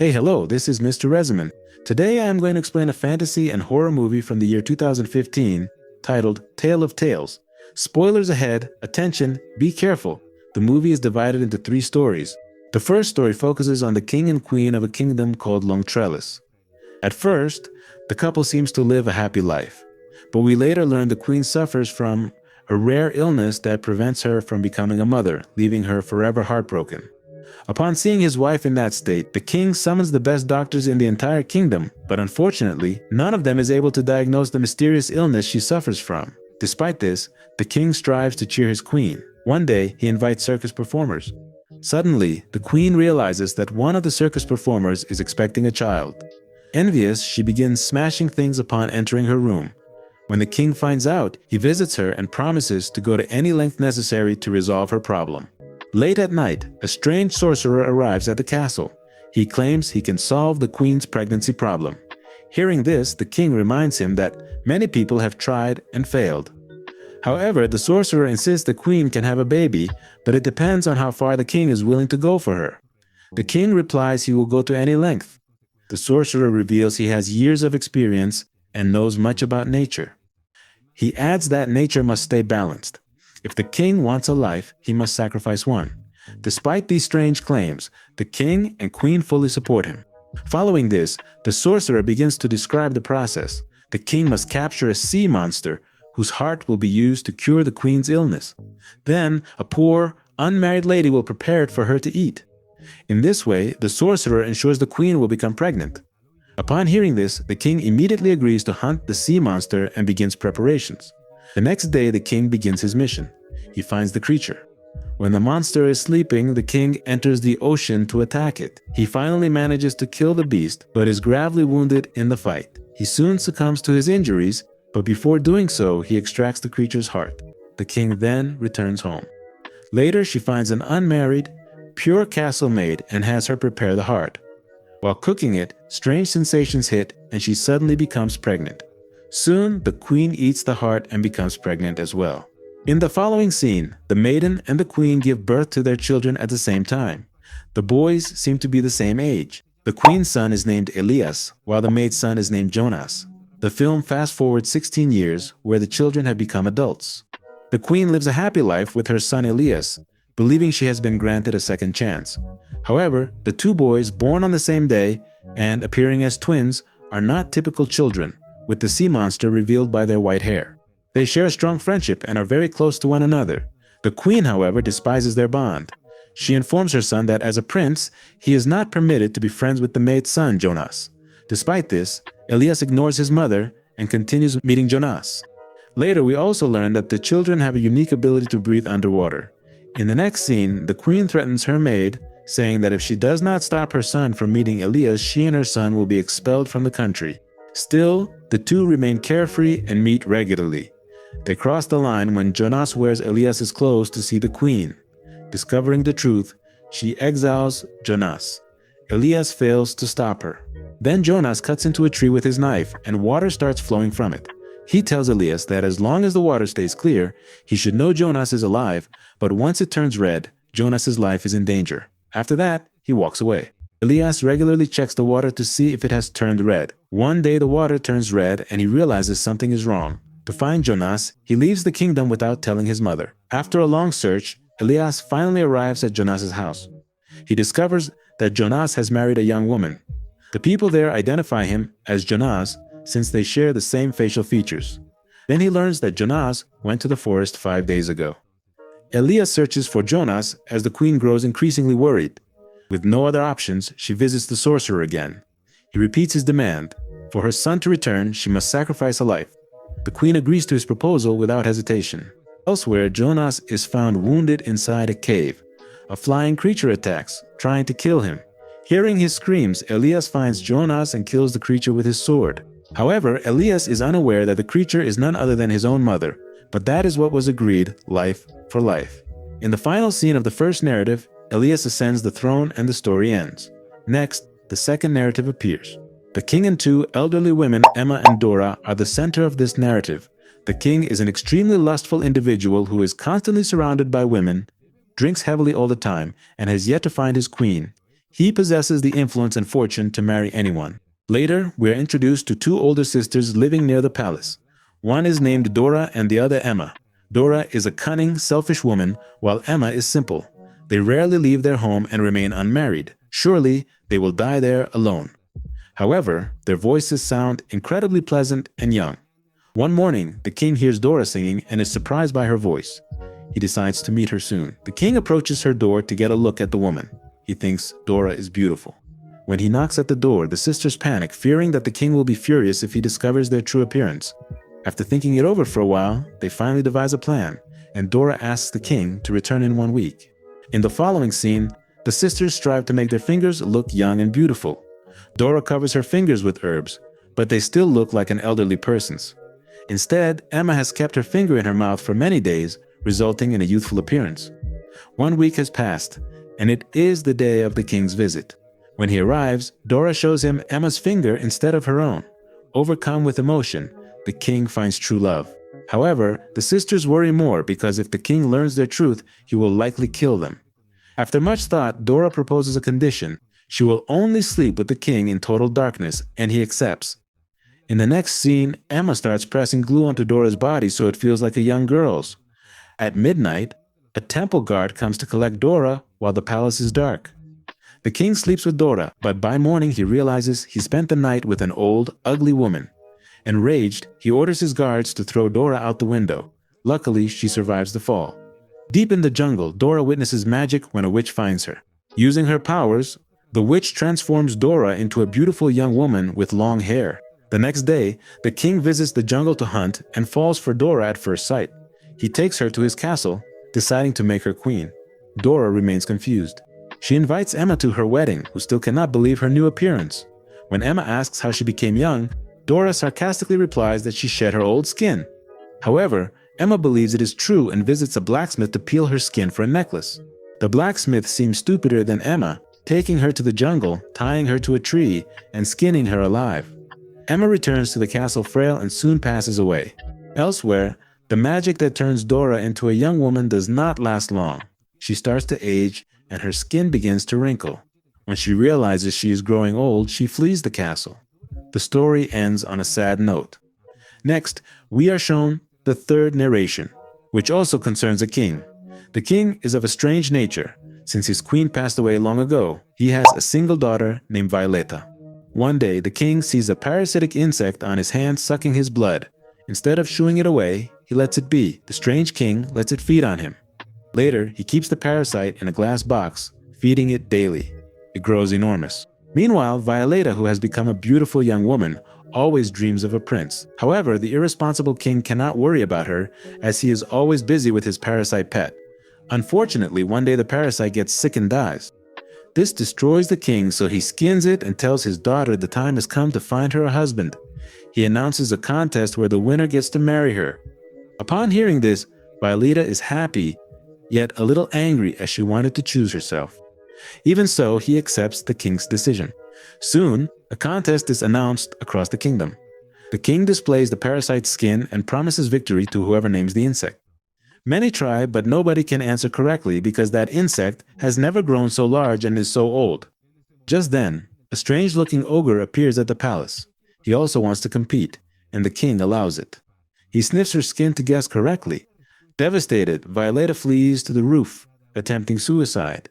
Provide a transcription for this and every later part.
Hey, hello, this is Mr. Resumen. Today I am going to explain a fantasy and horror movie from the year 2015 titled Tale of Tales. Spoilers ahead, attention, be careful. The movie is divided into three stories. The first story focuses on the king and queen of a kingdom called Longtrellis. At first, the couple seems to live a happy life, but we later learn the queen suffers from a rare illness that prevents her from becoming a mother, leaving her forever heartbroken. Upon seeing his wife in that state, the king summons the best doctors in the entire kingdom, but unfortunately, none of them is able to diagnose the mysterious illness she suffers from. Despite this, the king strives to cheer his queen. One day, he invites circus performers. Suddenly, the queen realizes that one of the circus performers is expecting a child. Envious, she begins smashing things upon entering her room. When the king finds out, he visits her and promises to go to any length necessary to resolve her problem. Late at night, a strange sorcerer arrives at the castle. He claims he can solve the queen's pregnancy problem. Hearing this, the king reminds him that many people have tried and failed. However, the sorcerer insists the queen can have a baby, but it depends on how far the king is willing to go for her. The king replies he will go to any length. The sorcerer reveals he has years of experience and knows much about nature. He adds that nature must stay balanced. If the king wants a life, he must sacrifice one. Despite these strange claims, the king and queen fully support him. Following this, the sorcerer begins to describe the process. The king must capture a sea monster whose heart will be used to cure the queen's illness. Then, a poor, unmarried lady will prepare it for her to eat. In this way, the sorcerer ensures the queen will become pregnant. Upon hearing this, the king immediately agrees to hunt the sea monster and begins preparations. The next day, the king begins his mission. He finds the creature. When the monster is sleeping, the king enters the ocean to attack it. He finally manages to kill the beast, but is gravely wounded in the fight. He soon succumbs to his injuries, but before doing so, he extracts the creature's heart. The king then returns home. Later, she finds an unmarried, pure castle maid and has her prepare the heart. While cooking it, strange sensations hit and she suddenly becomes pregnant. Soon, the queen eats the heart and becomes pregnant as well. In the following scene, the maiden and the queen give birth to their children at the same time. The boys seem to be the same age. The queen's son is named Elias, while the maid's son is named Jonas. The film fast forwards 16 years, where the children have become adults. The queen lives a happy life with her son Elias, believing she has been granted a second chance. However, the two boys, born on the same day and appearing as twins, are not typical children, with the sea monster revealed by their white hair. They share a strong friendship and are very close to one another. The queen, however, despises their bond. She informs her son that as a prince, he is not permitted to be friends with the maid's son, Jonas. Despite this, Elias ignores his mother and continues meeting Jonas. Later, we also learn that the children have a unique ability to breathe underwater. In the next scene, the queen threatens her maid, saying that if she does not stop her son from meeting Elias, she and her son will be expelled from the country. Still, the two remain carefree and meet regularly. They cross the line when Jonas wears Elias's clothes to see the queen. Discovering the truth, she exiles Jonas. Elias fails to stop her. Then Jonas cuts into a tree with his knife and water starts flowing from it. He tells Elias that as long as the water stays clear, he should know Jonas is alive, but once it turns red, Jonas's life is in danger. After that, he walks away. Elias regularly checks the water to see if it has turned red. One day the water turns red and he realizes something is wrong. To find Jonas, he leaves the kingdom without telling his mother. After a long search, Elias finally arrives at Jonas's house. He discovers that Jonas has married a young woman. The people there identify him as Jonas since they share the same facial features. Then he learns that Jonas went to the forest 5 days ago. Elias searches for Jonas as the queen grows increasingly worried. With no other options, she visits the sorcerer again. He repeats his demand. For her son to return, she must sacrifice a life. The queen agrees to his proposal without hesitation. Elsewhere, Jonas is found wounded inside a cave. A flying creature attacks, trying to kill him. Hearing his screams, Elias finds Jonas and kills the creature with his sword. However, Elias is unaware that the creature is none other than his own mother, but that is what was agreed, life for life. In the final scene of the first narrative, Elias ascends the throne and the story ends. Next, the second narrative appears. The king and two elderly women, Emma and Dora, are the center of this narrative. The king is an extremely lustful individual who is constantly surrounded by women, drinks heavily all the time, and has yet to find his queen. He possesses the influence and fortune to marry anyone. Later, we are introduced to two older sisters living near the palace. One is named Dora and the other Emma. Dora is a cunning, selfish woman, while Emma is simple. They rarely leave their home and remain unmarried. Surely, they will die there alone. However, their voices sound incredibly pleasant and young. One morning, the king hears Dora singing and is surprised by her voice. He decides to meet her soon. The king approaches her door to get a look at the woman. He thinks Dora is beautiful. When he knocks at the door, the sisters panic, fearing that the king will be furious if he discovers their true appearance. After thinking it over for a while, they finally devise a plan, and Dora asks the king to return in 1 week. In the following scene, the sisters strive to make their fingers look young and beautiful. Dora covers her fingers with herbs, but they still look like an elderly person's. Instead, Emma has kept her finger in her mouth for many days, resulting in a youthful appearance. 1 week has passed, and it is the day of the king's visit. When he arrives, Dora shows him Emma's finger instead of her own. Overcome with emotion, the king finds true love. However, the sisters worry more because if the king learns their truth, he will likely kill them. After much thought, Dora proposes a condition. She will only sleep with the king in total darkness, and he accepts. In the next scene, Emma starts pressing glue onto Dora's body so it feels like a young girl's. At midnight, a temple guard comes to collect Dora while the palace is dark. The king sleeps with Dora, but by morning he realizes he spent the night with an old, ugly woman. Enraged, he orders his guards to throw Dora out the window. Luckily, she survives the fall. Deep in the jungle, Dora witnesses magic when a witch finds her. Using her powers, the witch transforms Dora into a beautiful young woman with long hair. The next day, the king visits the jungle to hunt and falls for Dora at first sight. He takes her to his castle, deciding to make her queen. Dora remains confused. She invites Emma to her wedding, who still cannot believe her new appearance. When Emma asks how she became young, Dora sarcastically replies that she shed her old skin. However, Emma believes it is true and visits a blacksmith to peel her skin for a necklace. The blacksmith seems stupider than Emma, taking her to the jungle, tying her to a tree, and skinning her alive. Emma returns to the castle frail and soon passes away. Elsewhere, the magic that turns Dora into a young woman does not last long. She starts to age, and her skin begins to wrinkle. When she realizes she is growing old, she flees the castle. The story ends on a sad note. Next, we are shown the third narration, which also concerns a king. The king is of a strange nature. Since his queen passed away long ago, he has a single daughter named Violeta. One day, the king sees a parasitic insect on his hand sucking his blood. Instead of shooing it away, he lets it be. The strange king lets it feed on him. Later, he keeps the parasite in a glass box, feeding it daily. It grows enormous. Meanwhile, Violeta, who has become a beautiful young woman, always dreams of a prince. However, the irresponsible king cannot worry about her, as he is always busy with his parasite pet. Unfortunately, one day the parasite gets sick and dies. This destroys the king, so he skins it and tells his daughter the time has come to find her a husband. He announces a contest where the winner gets to marry her. Upon hearing this, Violeta is happy, yet a little angry as she wanted to choose herself. Even so, he accepts the king's decision. Soon, a contest is announced across the kingdom. The king displays the parasite's skin and promises victory to whoever names the insect. Many try, but nobody can answer correctly because that insect has never grown so large and is so old. Just then, a strange-looking ogre appears at the palace. He also wants to compete, and the king allows it. He sniffs her skin to guess correctly. Devastated, Violeta flees to the roof, attempting suicide.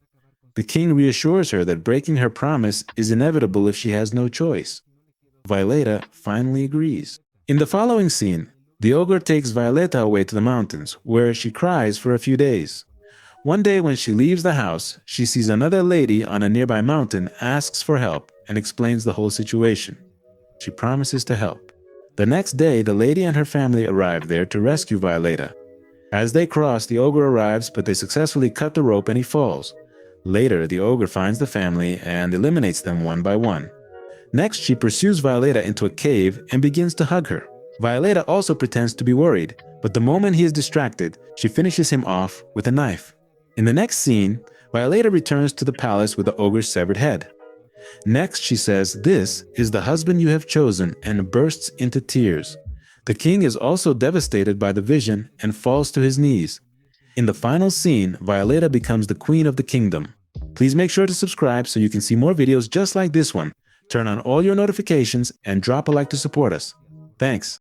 The king reassures her that breaking her promise is inevitable if she has no choice. Violeta finally agrees. In the following scene, the ogre takes Violeta away to the mountains, where she cries for a few days. One day when she leaves the house, she sees another lady on a nearby mountain, asks for help, and explains the whole situation. She promises to help. The next day, the lady and her family arrive there to rescue Violeta. As they cross, the ogre arrives, but they successfully cut the rope and he falls. Later, the ogre finds the family and eliminates them one by one. Next, she pursues Violeta into a cave and begins to hug her. Violeta also pretends to be worried, but the moment he is distracted, she finishes him off with a knife. In the next scene, Violeta returns to the palace with the ogre's severed head. Next, she says, "This is the husband you have chosen," and bursts into tears. The king is also devastated by the vision and falls to his knees. In the final scene, Violeta becomes the queen of the kingdom. Please make sure to subscribe so you can see more videos just like this one. Turn on all your notifications and drop a like to support us. Thanks.